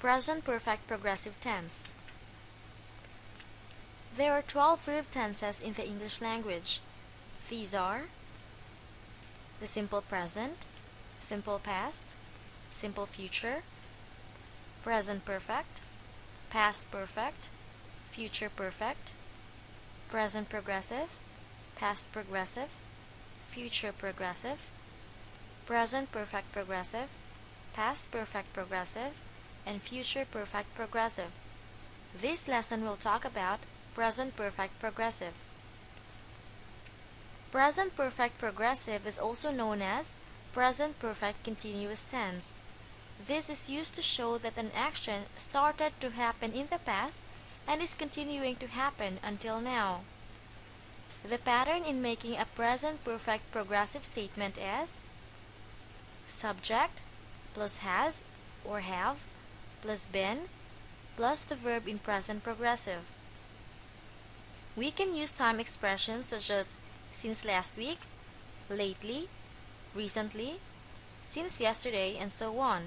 Present perfect progressive tense. There are 12 verb tenses in the English language. These are the simple present, simple past, simple future, present perfect, past perfect, future perfect, present progressive, past progressive, future progressive, present perfect progressive, past perfect progressive, and future perfect progressive. This lesson will talk about present perfect progressive. Present perfect progressive is also known as present perfect continuous tense. This is used to show that an action started to happen in the past and is continuing to happen until now. The pattern in making a present perfect progressive statement is subject plus has or have plus been plus the verb in present progressive. We can use time expressions such as since last week, lately, recently, since yesterday, and so on.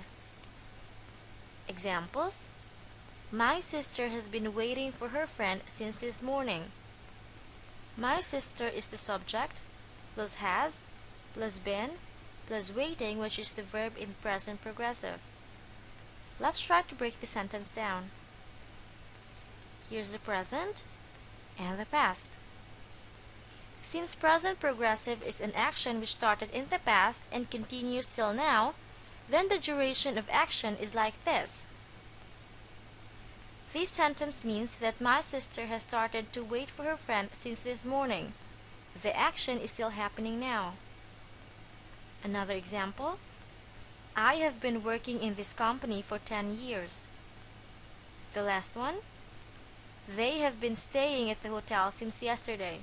Examples: my sister has been waiting for her friend since this morning. My sister is the subject plus has plus been plus waiting, which is the verb in present progressive. Let's try to break the sentence down. Here's the present and the past. Since present progressive is an action which started in the past and continues till now, then the duration of action is like this. This sentence means that my sister has started to wait for her friend since this morning. The action is still happening now. Another example: I have been working in this company for 10 years. The last one: they have been staying at the hotel since yesterday.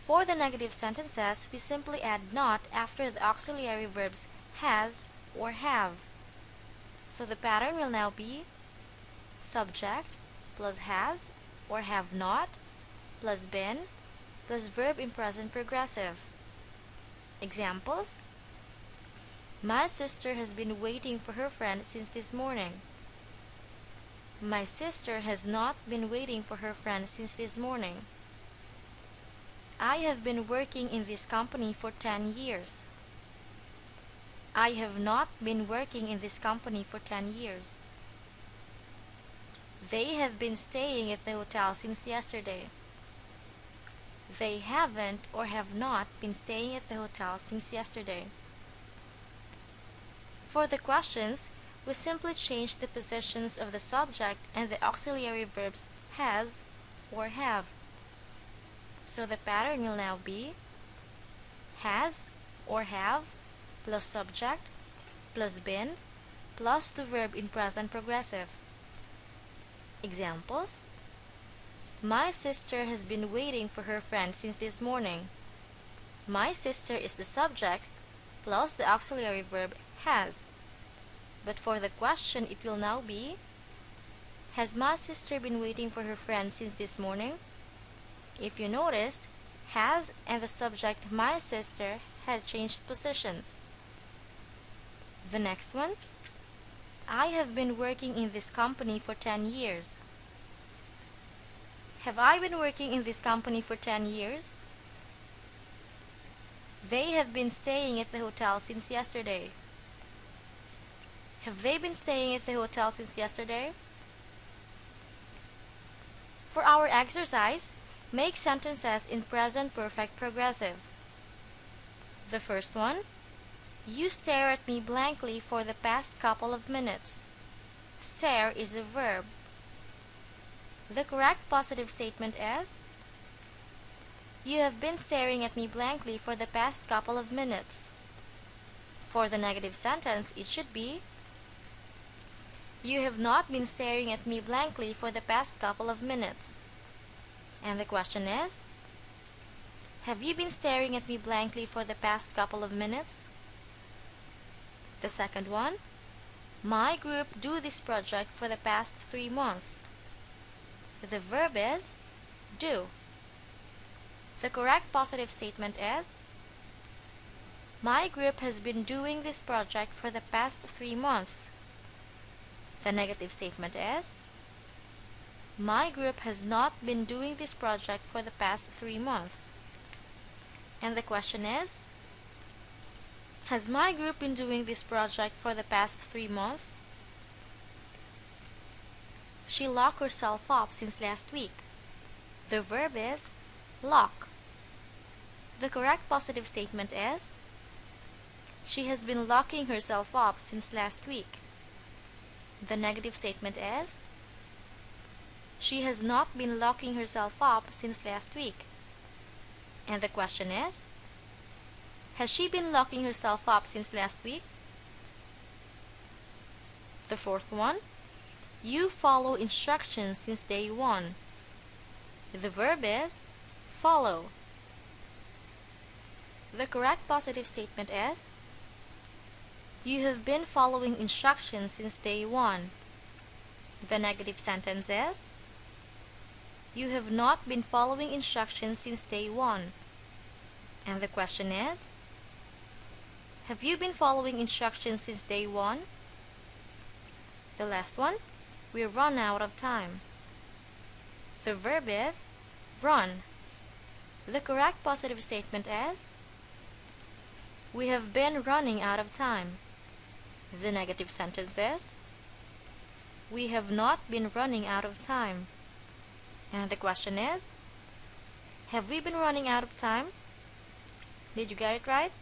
For the negative sentences, we simply add not after the auxiliary verbs has or have. So the pattern will now be subject plus has or have not plus been plus verb in present progressive. Examples: my sister has been waiting for her friend since this morning. My sister has not been waiting for her friend since this morning. I have been working in this company for 10 years. I have not been working in this company for 10 years. They have been staying at the hotel since yesterday. They haven't or have not been staying at the hotel since yesterday. For the questions, we simply change the positions of the subject and the auxiliary verbs has or have. So the pattern will now be has or have plus subject plus been plus the verb in present progressive. Examples: my sister has been waiting for her friend since this morning. My sister is the subject plus the auxiliary verb has. But for the question, it will now be has my sister been waiting for her friend since this morning? If you noticed, has and the subject my sister had changed positions. The next one: I have been working in this company for 10 years. Have I been working in this company for 10 years? They have been staying at the hotel since yesterday. Have they been staying at the hotel since yesterday? For our exercise, make sentences in present perfect progressive. The first one: you stare at me blankly for the past couple of minutes. Stare is a verb. The correct positive statement is you have been staring at me blankly for the past couple of minutes. For the negative sentence, it should be you have not been staring at me blankly for the past couple of minutes. And the question is, have you been staring at me blankly for the past couple of minutes? The second one: my group do this project for the past 3 months. The verb is do. The correct positive statement is my group has been doing this project for the past 3 months. The negative statement is, my group has not been doing this project for the past 3 months. And the question is, has my group been doing this project for the past 3 months? She locked herself up since last week. The verb is lock. The correct positive statement is, she has been locking herself up since last week. The negative statement is, she has not been locking herself up since last week. And the question is, has she been locking herself up since last week? The fourth one, you follow instructions since day 1. The verb is follow. The correct positive statement is, you have been following instructions since day 1. The negative sentence is, you have not been following instructions since day 1. And the question is, have you been following instructions since day 1? The last one, we run out of time. The verb is run. The correct positive statement is, we have been running out of time. The negative sentence is, we have not been running out of time. And the question is, have we been running out of time? Did you get it right?